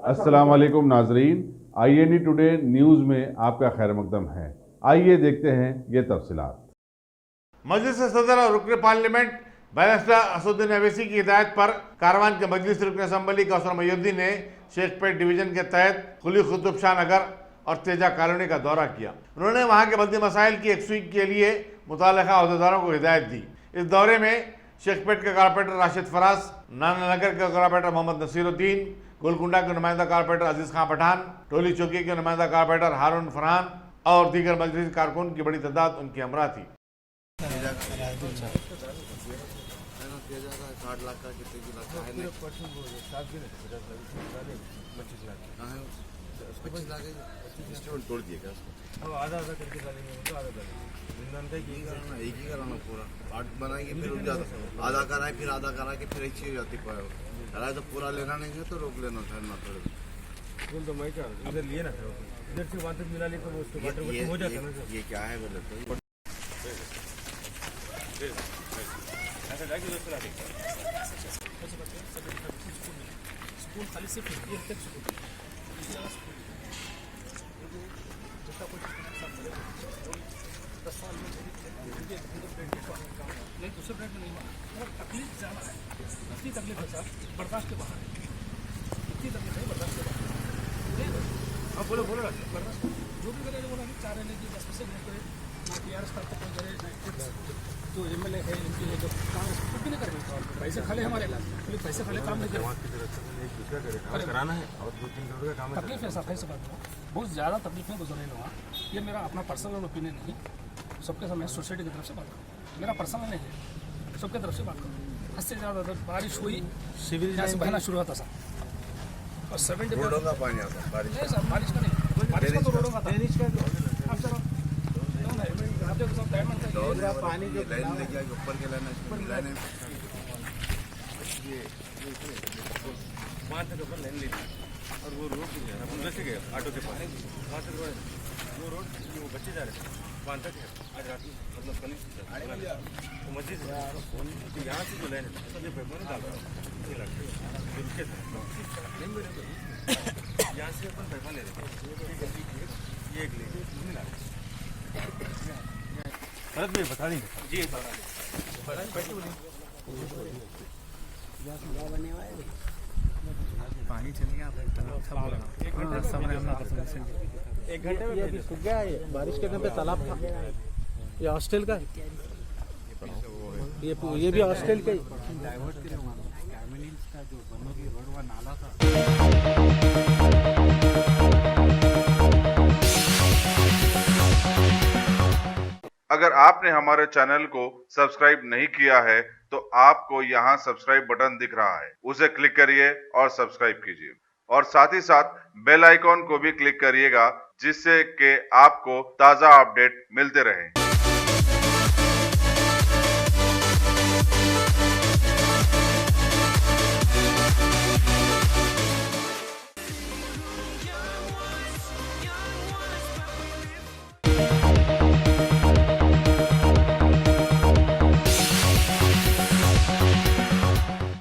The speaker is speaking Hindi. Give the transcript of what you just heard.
अस्सलाम वालेकुम नाजरीन, INE टुडे न्यूज़ में आपका खैर मकदम है। आइए देखते हैं ये तफसीलात। मजलिस सदर और रुकन पार्लियामेंट बैरिस्टर असदुद्दीन अवैसी की हिदायत पर कारवान के मजलिस रुकन असम्बली कौसर मयूद्दीन ने शेखपेट डिवीजन के तहत कुली कुतुब शाह नगर और तेजा कॉलोनी का दौरा किया। उन्होंने वहां के बल्दी मसाइल की एक वीक के लिए मुताल्लिका अहदेदारों को हिदायत दी। इस दौरे में शेखपेट के कारपोरेटर राशिद फराज, नानानगर के कारपोरेटर मोहम्मद नसीरुद्दीन, गोलकुंडा के नुमाइंदा कारपोरेटर अजीज खां पठान, टोली चौकी के नुमाइंदा कारपोरेटर हारून फरहान और दीगर मजलिस कारकुन की बड़ी तादाद उनकी हमरा थी। तोड़ दिएगा आधा आधा करके डालेंगे तो आधा डालेंगे एक ही कराना पूरा पार्ट बनाएंगे फिर आधा कराए फिर आधा करा के फिर एक चीज जाती कराए तो पूरा लेना नहीं है तो रोक लेना था ना थोड़े बोल तो मैं क्या इधर लिए ना था इधर से वहां तक मिला ले तो उसके वाटर हो जाता है ना। ये क्या है बोले तो ऐसा जाके दोस्त ला देंगे स्कूल खाली से 50 तक स्कूल नहीं दूसरे ब्रेड में नहीं माना तकलीफ ज़्यादा है। इतनी तकलीफ है साहब बर्दाश्त के बाहर है। इतनी तकलीफ है बर्दाश्त के बाहर। अब बोलो बोलो बर्दाश्त जो भी करे बोला कि 4 एलए की 10% नहीं करे ना TRS का कोई करे जो MLA है MP है जो काम कुछ भी नहीं करेंगे पैसे खाले हमारे पैसे खाले काम नहीं करेंगे कराना है और 2-3 करोड़ का काम है। तकलीफ है साहब ऐसे बात बहुत ज़्यादा तकलीफ में गुजर रहा ये मेरा अपना पर्सनल ओपिनियन नहीं सबके सामने सोसाइटी की तरफ से बात करूँ मेरा पर्सनल नहीं है सबके तरफ से बात करूँ। हद से ज़्यादा बारिश हुई सिविल यहाँ से बहना शुरू होता था और 70 रोडों का पानी आता बारिश बारिश का नहीं बारिश का तो रोडों का पानी जो लाइन लेके आगे ऊपर के लाइन वहाँ तक ऊपर लाइन लेती और वो रोड उधर से गए ऑटो के पास वहाँ तक वो रोड वो बच्चे जा रहे थे वहाँ तक है आज रात में मतलब कल तो मस्जिद यहाँ से जो लाइन है सब ये पेपर में डाल रहा है रुके थे यहाँ से अपन पैसा ले रहे ये एक ले मिला भरत भाई बता देंगे जी पानी चलेगा एक घंटे में अभी सूख गया है बारिश के टाइम पे तालाब था ये हॉस्टल का है ये भी हॉस्टल का डाइवर्ट के का जो बनोगी रोड व नाला था। अगर आपने हमारे चैनल को सब्सक्राइब नहीं किया है तो आपको यहाँ सब्सक्राइब बटन दिख रहा है, उसे क्लिक करिए और सब्सक्राइब कीजिए और साथ ही साथ बेल आइकॉन को भी क्लिक करिएगा जिससे कि आपको ताज़ा अपडेट मिलते रहें।